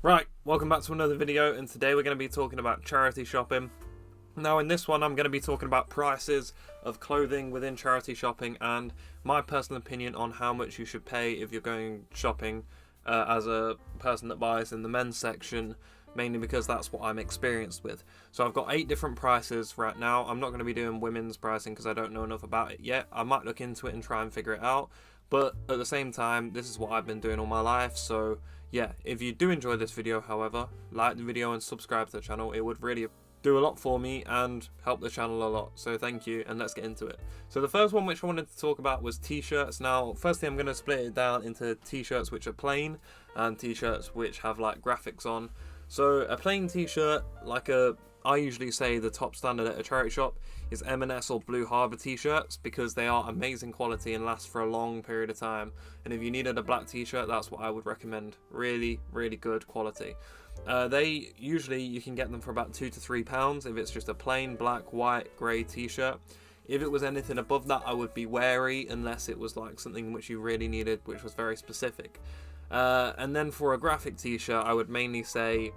Right, welcome back to another video, and today we're going to be talking about charity shopping. Now in this one I'm going to be talking about prices of clothing within charity shopping and my personal opinion on how much you should pay if you're going shopping as a person that buys in the men's section, mainly because that's what I'm experienced with. So I've got 8 different prices right now. I'm not going to be doing women's pricing because I don't know enough about it yet. I might look into it and try and figure it out, but at the same time this is what I've been doing all my life. So yeah, if you do enjoy this video, however, like the video and subscribe to the channel. It would really do a lot for me and help the channel a lot, so thank you, and let's get into it. So the first one which I wanted to talk about was t-shirts. Now firstly I'm going to split it down into t-shirts which are plain and t-shirts which have like graphics on. So a plain t-shirt, I usually say the top standard at a charity shop is M&S or Blue Harbour t-shirts because they are amazing quality and last for a long period of time. And if you needed a black t-shirt, that's what I would recommend. Really, really good quality. They usually, you can get them for about £2 to £3 if it's just a plain black, white, grey t-shirt. If it was anything above that, I would be wary unless it was like something which you really needed, which was very specific. And then for a graphic t-shirt, I would mainly say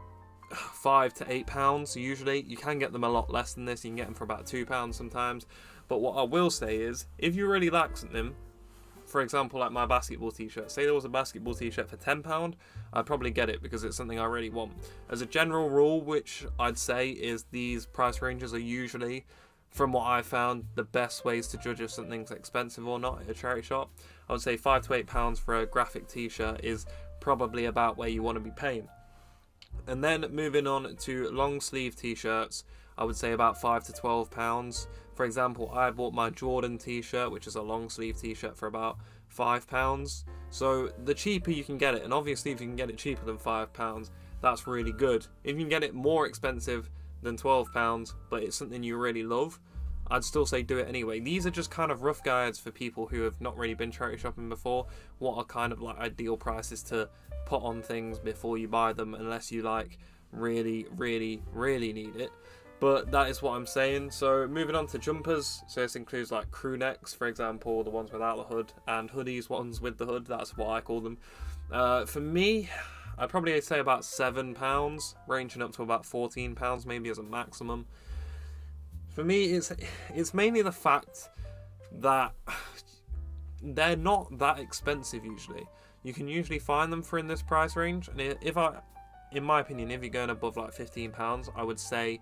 £5 to £8 usually. You can get them a lot less than this. You can get them for about £2 sometimes. But what I will say is, if you really like something, for example, like my basketball t-shirt. Say there was a basketball t-shirt for £10, I'd probably get it because it's something I really want. As a general rule, which I'd say is these price ranges are usually, from what I've found, the best ways to judge if something's expensive or not at a charity shop. I would say £5 to £8 for a graphic t-shirt is probably about where you want to be paying. And then moving on to long sleeve t-shirts, I would say about £5 to £12. For example, I bought my Jordan t-shirt, which is a long sleeve t-shirt, for about £5. So the cheaper you can get it, and obviously if you can get it cheaper than £5, that's really good. If you can get it more expensive than £12, but it's something you really love, I'd still say do it anyway. These are just kind of rough guides for people who have not really been charity shopping before. What are kind of like ideal prices to put on things before you buy them, unless you like really need it. But that is what I'm saying. So moving on to jumpers, so this includes like crew necks, for example, the ones without the hood, and hoodies, ones with the hood, that's what I call them. For me, I'd probably say about £7, ranging up to about £14 maybe as a maximum. For me, it's mainly the fact that they're not that expensive usually. You can usually find them for in this price range, and in my opinion, if you're going above like £15, I would say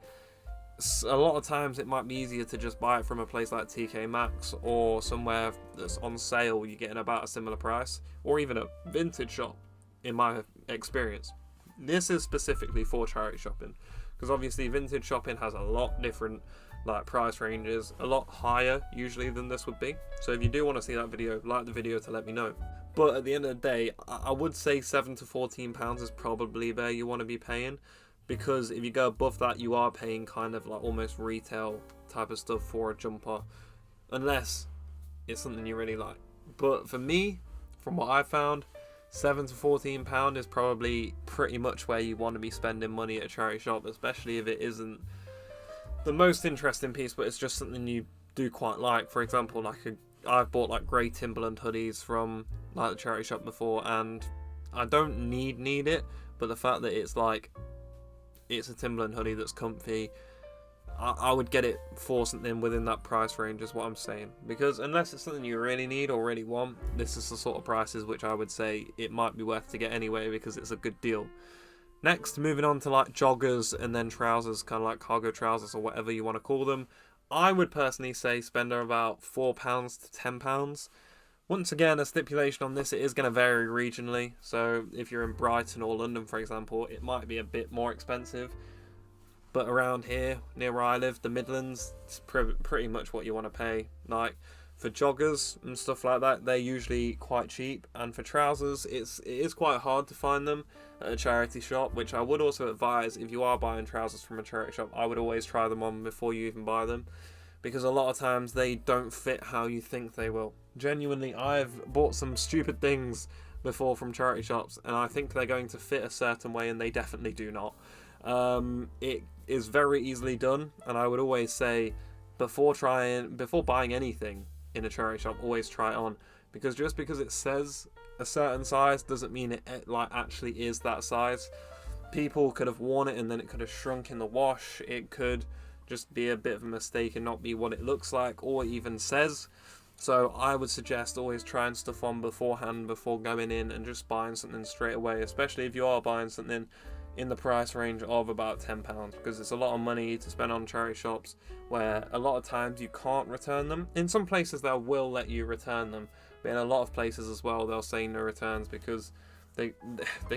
a lot of times it might be easier to just buy it from a place like TK Maxx or somewhere that's on sale. You're getting about a similar price, or even a vintage shop, in my experience. This is specifically for charity shopping, because obviously vintage shopping has a lot different like price ranges, a lot higher usually than this would be. So if you do want to see that video, like the video to let me know. But at the end of the day, I would say £7 to £14 is probably where you want to be paying, because if you go above that, you are paying kind of like almost retail type of stuff for a jumper, unless it's something you really like. But for me, from what I found, £7 to £14 is probably pretty much where you want to be spending money at a charity shop, especially if it isn't the most interesting piece, but it's just something you do quite like. For example, I've bought like grey Timberland hoodies from like the charity shop before, and I don't need it, but the fact that it's a Timberland hoodie that's comfy, I would get it for something within that price range is what I'm saying. Because unless it's something you really need or really want, this is the sort of prices which I would say it might be worth to get anyway, because it's a good deal. Next, moving on to like joggers and then trousers, kind of like cargo trousers or whatever you want to call them. I would personally say spend about £4 to £10. Once again, a stipulation on this, it is going to vary regionally. So if you're in Brighton or London, for example, it might be a bit more expensive. But around here, near where I live, the Midlands, it's pretty much what you want to pay. Like for joggers and stuff like that, they're usually quite cheap. And for trousers, it is quite hard to find them at a charity shop, which I would also advise, if you are buying trousers from a charity shop, I would always try them on before you even buy them, because a lot of times they don't fit how you think they will. Genuinely, I've bought some stupid things before from charity shops, and I think they're going to fit a certain way, and they definitely do not. It is very easily done, and I would always say before buying anything in a charity shop, always try it on, because just because it says a certain size doesn't mean it like actually is that size. people could have worn it and then it could have shrunk in the wash. It could just be a bit of a mistake and not be what it looks like or even says. So I would suggest always trying stuff on beforehand before going in and just buying something straight away, especially if you are buying something in the price range of about £10, because it's a lot of money to spend on charity shops where a lot of times you can't return them. In some places they will let you return them, but in a lot of places as well they'll say no returns because they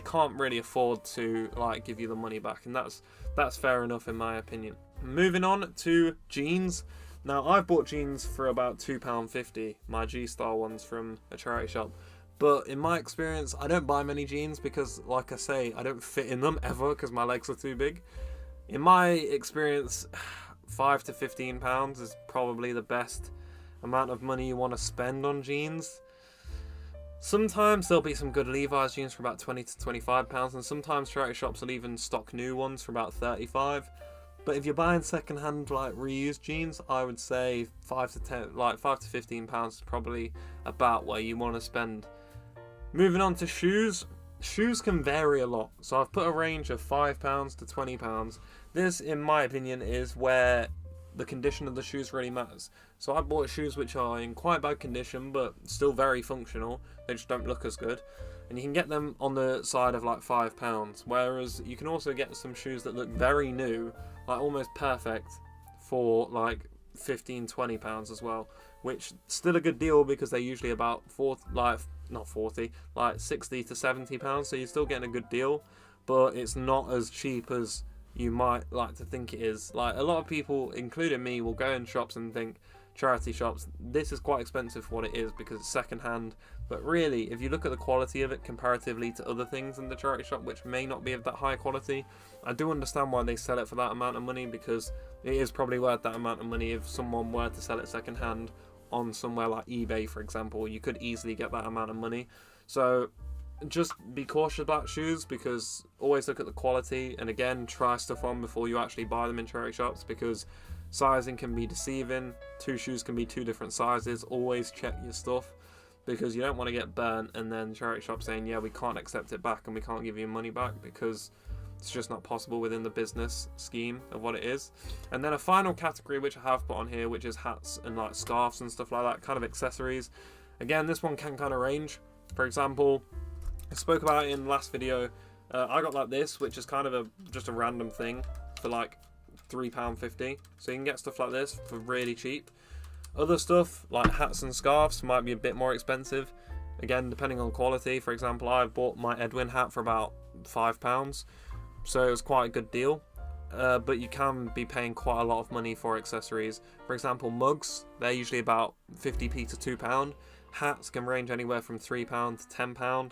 can't really afford to like give you the money back, and that's fair enough in my opinion. Moving on to jeans. Now, I've bought jeans for about £2.50, my G-Star ones from a charity shop. But in my experience, I don't buy many jeans because, like I say, I don't fit in them ever because my legs are too big. In my experience, £5 to £15 is probably the best amount of money you want to spend on jeans. Sometimes there'll be some good Levi's jeans for about £20 to £25, and sometimes charity shops will even stock new ones for about £35. But if you're buying second-hand, like reused jeans, I would say £5 to £15 is probably about where you want to spend. Moving on to shoes. Shoes can vary a lot, so I've put a range of £5 to £20. This, in my opinion, is where the condition of the shoes really matters. So I bought shoes which are in quite bad condition, but still very functional. They just don't look as good. And you can get them on the side of like £5, whereas you can also get some shoes that look very new, like almost perfect, for like £15-20 as well, which still a good deal because they're usually about 60 to £70, so you're still getting a good deal, but it's not as cheap as you might like to think it is. Like, a lot of people, including me, will go in shops and think charity shops, this is quite expensive for what it is because it's second hand, but really if you look at the quality of it comparatively to other things in the charity shop which may not be of that high quality, I do understand why they sell it for that amount of money, because it is probably worth that amount of money. If someone were to sell it second hand on somewhere like eBay, for example, you could easily get that amount of money. So just be cautious about shoes, because always look at the quality, and again, try stuff on before you actually buy them in charity shops, because sizing can be deceiving. Two shoes can be two different sizes. Always check your stuff, because you don't want to get burnt and then charity shop saying, yeah, we can't accept it back and we can't give you money back, because it's just not possible within the business scheme of what it is. And then a final category which I have put on here, which is hats and like scarves and stuff like that, kind of accessories. Again, this one can kind of range. For example, I spoke about it in the last video. I got like this, which is kind of just a random thing for like £3.50. So you can get stuff like this for really cheap. Other stuff like hats and scarves might be a bit more expensive, again depending on quality. For example, I bought my Edwin hat for about £5, so it was quite a good deal. But you can be paying quite a lot of money for accessories. For example, mugs, they're usually about 50p to £2. Hats can range anywhere from £3 to £10.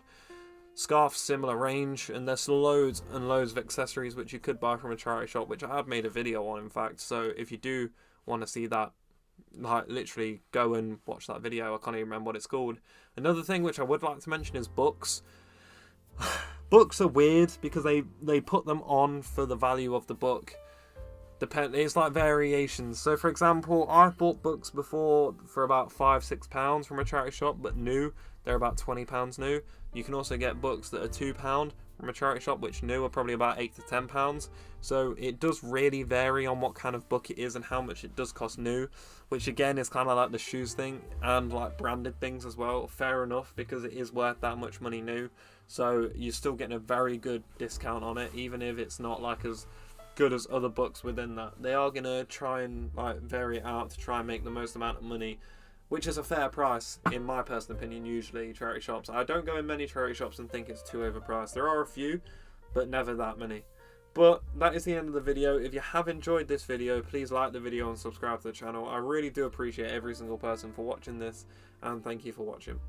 Scarves, similar range, and there's loads and loads of accessories which you could buy from a charity shop, which I have made a video on, in fact. So if you do want to see that, like, literally go and watch that video. I can't even remember what it's called. Another thing which I would like to mention is books. Books are weird because they put them on for the value of the book. It's like variations. So for example, I've bought books before for about £5-6 from a charity shop, but new, they're about £20 new. You can also get books that are £2 from a charity shop, which new are probably about £8 to £10. So it does really vary on what kind of book it is and how much it does cost new, which again is kind of like the shoes thing and like branded things as well. Fair enough, because it is worth that much money new, so you're still getting a very good discount on it, even if it's not like as good as other books within that. They are gonna try and like vary it out to try and make the most amount of money, which is a fair price in my personal opinion. Usually charity shops, I don't go in many charity shops and think it's too overpriced. There are a few, but never that many. But that is the end of the video. If you have enjoyed this video, please like the video and subscribe to the channel. I really do appreciate every single person for watching this, and thank you for watching.